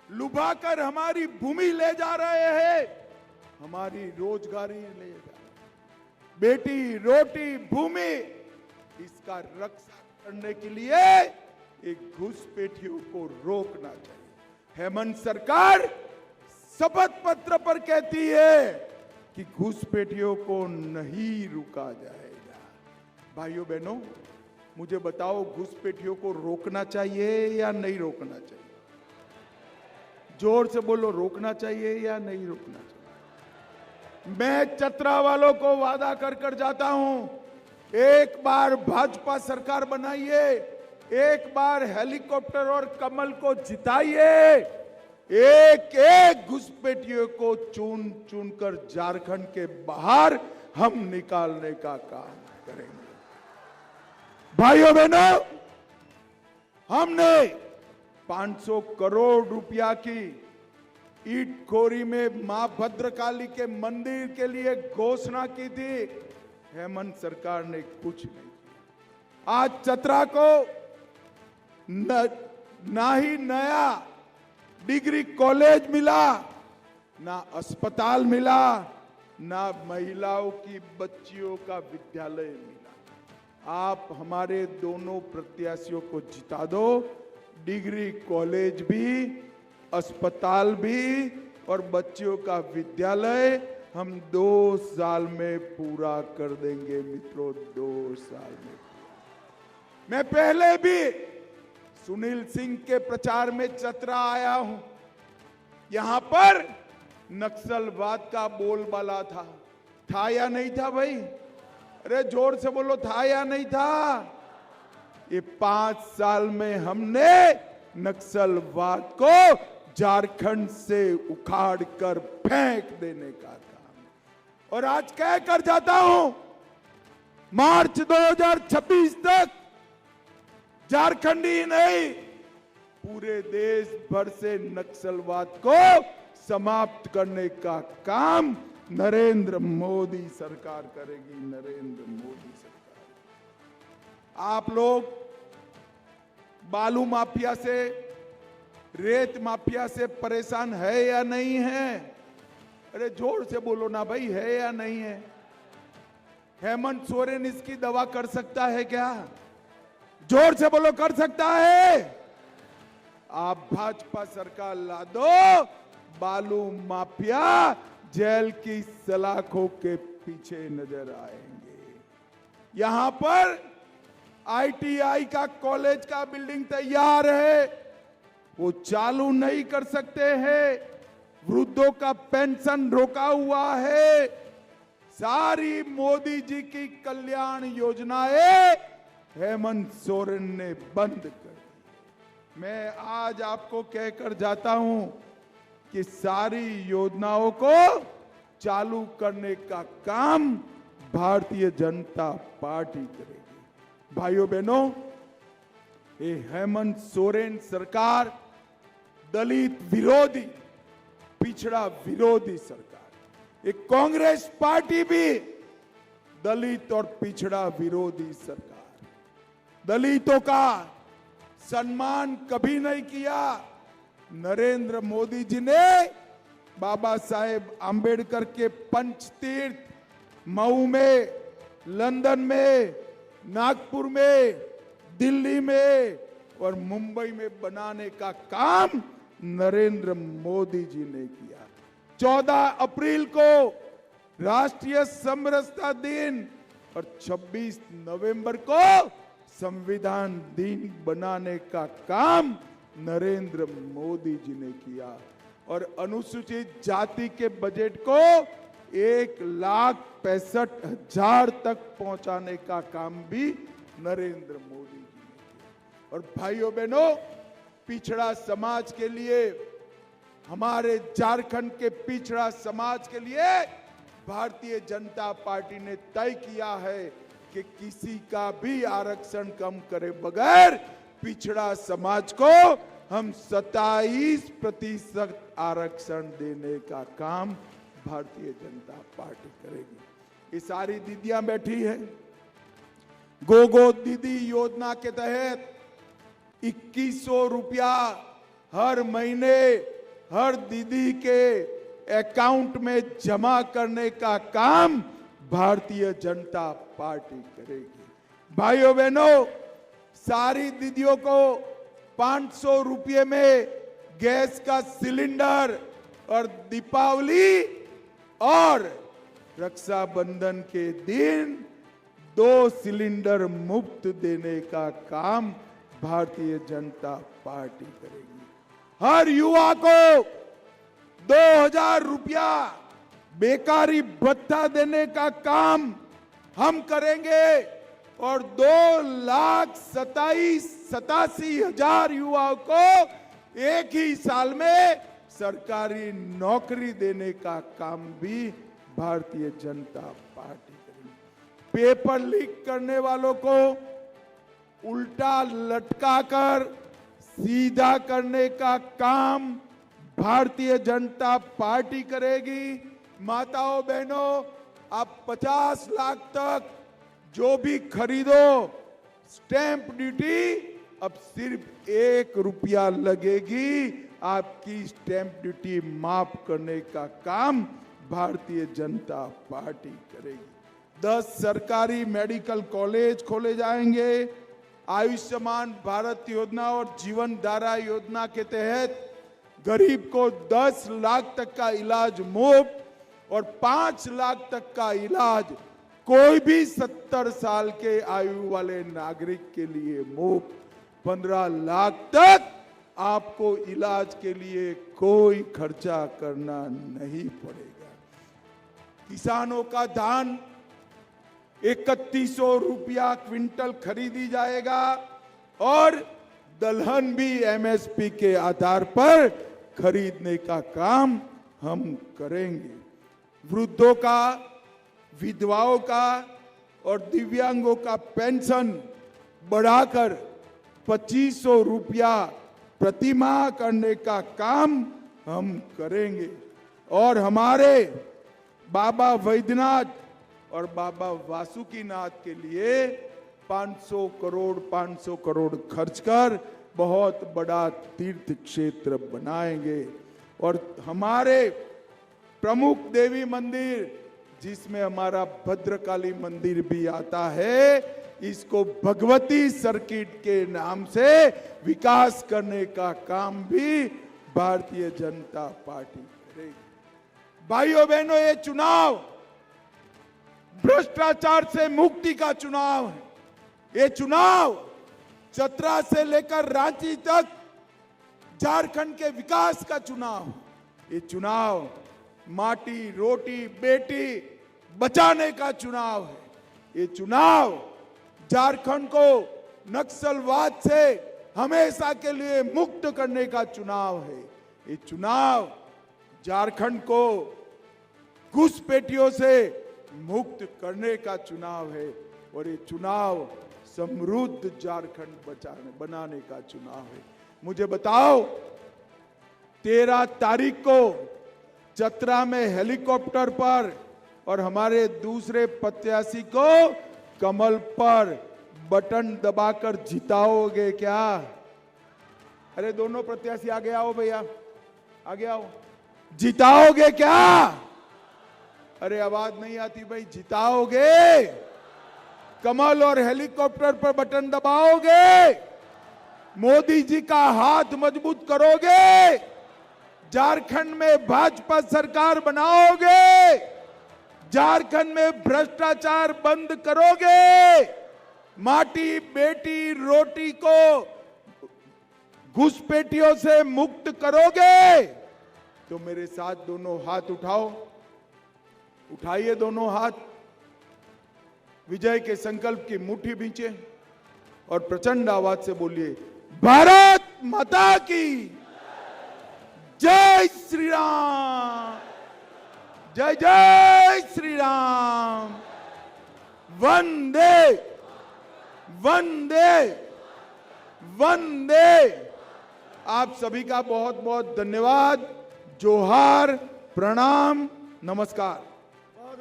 लुभाकर हमारी भूमि ले जा रहे हैं, हमारी रोजगारी ले जा रहे हैं। बेटी रोटी भूमि, इसका रक्षा करने के लिए एक घुसपैठियों को रोकना चाहिए। हेमंत सरकार शपथ पत्र पर कहती है कि घुसपैठियों को नहीं रुका जाएगा। भाइयों बहनों, मुझे बताओ, घुसपैठियों को रोकना चाहिए या नहीं रोकना चाहिए? जोर से बोलो, रोकना चाहिए या नहीं रोकना चाहिए? मैं चतरा वालों को वादा कर कर जाता हूं, एक बार भाजपा सरकार बनाइए, एक बार हेलीकॉप्टर और कमल को जिताइए, एक एक घुसपैठियों को चुन चुन कर झारखंड के बाहर हम निकालने का काम करेंगे। भाइयों बहनों, हमने 500 करोड़ रुपया की ईट खोरी में मां भद्रकाली के मंदिर के लिए घोषणा की थी, हेमंत सरकार ने कुछ नहीं किया। आज चतरा को ना ही नया डिग्री कॉलेज मिला, ना अस्पताल मिला, ना महिलाओं की बच्चियों का विद्यालय मिला। आप हमारे दोनों प्रत्याशियों को जिता दो, डिग्री कॉलेज भी, अस्पताल भी और बच्चियों का विद्यालय हम 2 साल में पूरा कर देंगे मित्रों, 2 साल में। मैं पहले भी सुनील सिंह के प्रचार में चतरा आया हूं, यहां पर नक्सलवाद का बोलबाला था या नहीं था भाई? अरे जोर से बोलो, था या नहीं था? ये 5 साल में हमने नक्सलवाद को झारखंड से उखाड़ कर फेंक देने का काम, और आज कह कर जाता हूं, मार्च 2026 तक झारखंड ही नहीं, पूरे देश भर से नक्सलवाद को समाप्त करने का काम नरेंद्र मोदी सरकार करेगी। नरेंद्र मोदी सरकार। आप लोग बालू माफिया से, रेत माफिया से परेशान है या नहीं है? अरे जोर से बोलो ना भाई, है या नहीं है? हेमंत सोरेन इसकी दवा कर सकता है क्या? जोर से बोलो, कर सकता है? आप भाजपा सरकार ला दो, बालू माफिया जेल की सलाखों के पीछे नजर आएंगे। यहां पर आईटीआई का कॉलेज का बिल्डिंग तैयार है, वो चालू नहीं कर सकते हैं। वृद्धों का पेंशन रोका हुआ है। सारी मोदी जी की कल्याण योजनाएं हेमंत सोरेन ने बंद कर दी। मैं आज आपको कहकर जाता हूं कि सारी योजनाओं को चालू करने का काम भारतीय जनता पार्टी करेगी। भाइयों बहनों, ये हेमंत सोरेन सरकार दलित विरोधी, पिछड़ा विरोधी सरकार। ये कांग्रेस पार्टी भी दलित और पिछड़ा विरोधी सरकार। दलितों का सम्मान कभी नहीं किया। नरेंद्र मोदी जी ने बाबा साहेब आंबेडकर के पंचतीर्थ मऊ में, लंदन में, नागपुर में, दिल्ली में और मुंबई में बनाने का काम नरेंद्र मोदी जी ने किया। 14 अप्रैल को राष्ट्रीय समरसता दिन और 26 नवंबर को संविधान दिन बनाने का काम नरेंद्र मोदी जी ने किया। और अनुसूचित जाति के बजट को 1,65,000 तक पहुंचाने का काम भी नरेंद्र मोदी जी ने किया। और भाइयों बहनों, पिछड़ा समाज के लिए, हमारे झारखंड के पिछड़ा समाज के लिए भारतीय जनता पार्टी ने तय किया है कि किसी का भी आरक्षण कम करे बगैर पिछड़ा समाज को हम 27% आरक्षण देने का काम भारतीय जनता पार्टी करेगी। ये सारी दीदियां बैठी हैं। गोगो दीदी योजना के तहत 2100 रुपया हर महीने हर दीदी के अकाउंट में जमा करने का काम भारतीय जनता पार्टी करेगी। भाइयों बहनों, सारी दीदियों को 500 रुपये में गैस का सिलेंडर और दीपावली और रक्षाबंधन के दिन 2 सिलेंडर मुफ्त देने का काम भारतीय जनता पार्टी करेगी। हर युवा को 2000 रुपया बेकारी भत्ता देने का काम हम करेंगे और 2,87,000 युवाओं को एक ही साल में सरकारी नौकरी देने का काम भी भारतीय जनता पार्टी करेगी। पेपर लीक करने वालों को उल्टा लटकाकर सीधा करने का काम भारतीय जनता पार्टी करेगी। माताओं बहनों, आप 50 लाख तक जो भी खरीदो, स्टैंप ड्यूटी अब सिर्फ 1 रुपया लगेगी। आपकी स्टैंप ड्यूटी माफ करने का काम भारतीय जनता पार्टी करेगी। 10 सरकारी मेडिकल कॉलेज खोले जाएंगे। आयुष्मान भारत योजना और जीवन धारा योजना के तहत गरीब को 10 लाख तक का इलाज मुफ्त और 5 लाख तक का इलाज कोई भी 70 साल के आयु वाले नागरिक के लिए मुफ्त। 15 लाख तक आपको इलाज के लिए कोई खर्चा करना नहीं पड़ेगा। किसानों का धान 3100 रुपया क्विंटल खरीदी जाएगा और दलहन भी एमएसपी के आधार पर खरीदने का काम हम करेंगे। वृद्धों का, विधवाओं का और दिव्यांगों का पेंशन बढ़ाकर 2500 रुपया प्रति माह करने का काम हम करेंगे और हमारे बाबा वैद्यनाथ और बाबा वासुकीनाथ के लिए 500 करोड़ खर्च कर बहुत बड़ा तीर्थ क्षेत्र बनाएंगे और हमारे प्रमुख देवी मंदिर, जिसमें हमारा भद्रकाली मंदिर भी आता है, इसको भगवती सर्किट के नाम से विकास करने का काम भी भारतीय जनता पार्टी करेगी। भाइयों बहनों, ये चुनाव भ्रष्टाचार से मुक्ति का चुनाव है। ये चुनाव चतरा से लेकर रांची तक झारखंड के विकास का चुनाव है। ये चुनाव माटी, रोटी, बेटी बचाने का चुनाव है। ये चुनाव झारखंड को नक्सलवाद से हमेशा के लिए मुक्त करने का चुनाव है। ये चुनाव झारखंड को घुसपैठियों से मुक्त करने का चुनाव है और ये चुनाव समृद्ध झारखंड बनाने का चुनाव है। मुझे बताओ, 13 तारीख को चतरा में हेलीकॉप्टर पर और हमारे दूसरे प्रत्याशी को कमल पर बटन दबाकर जिताओगे क्या? अरे दोनों प्रत्याशी आगे आओ भैया, आगे आओ। जिताओगे क्या? अरे आवाज नहीं आती भाई। जिताओगे? कमल और हेलीकॉप्टर पर बटन दबाओगे? मोदी जी का हाथ मजबूत करोगे? झारखंड में भाजपा सरकार बनाओगे? झारखंड में भ्रष्टाचार बंद करोगे? माटी, बेटी, रोटी को घुसपैठियों से मुक्त करोगे? तो मेरे साथ दोनों हाथ उठाओ, उठाइए दोनों हाथ, विजय के संकल्प की मुट्ठी भींचे और प्रचंड आवाज से बोलिए, भारत माता की जय श्री राम, जय जय श्री राम, वंदे वंदे वंदे। आप सभी का बहुत बहुत धन्यवाद। जोहार, प्रणाम, नमस्कार।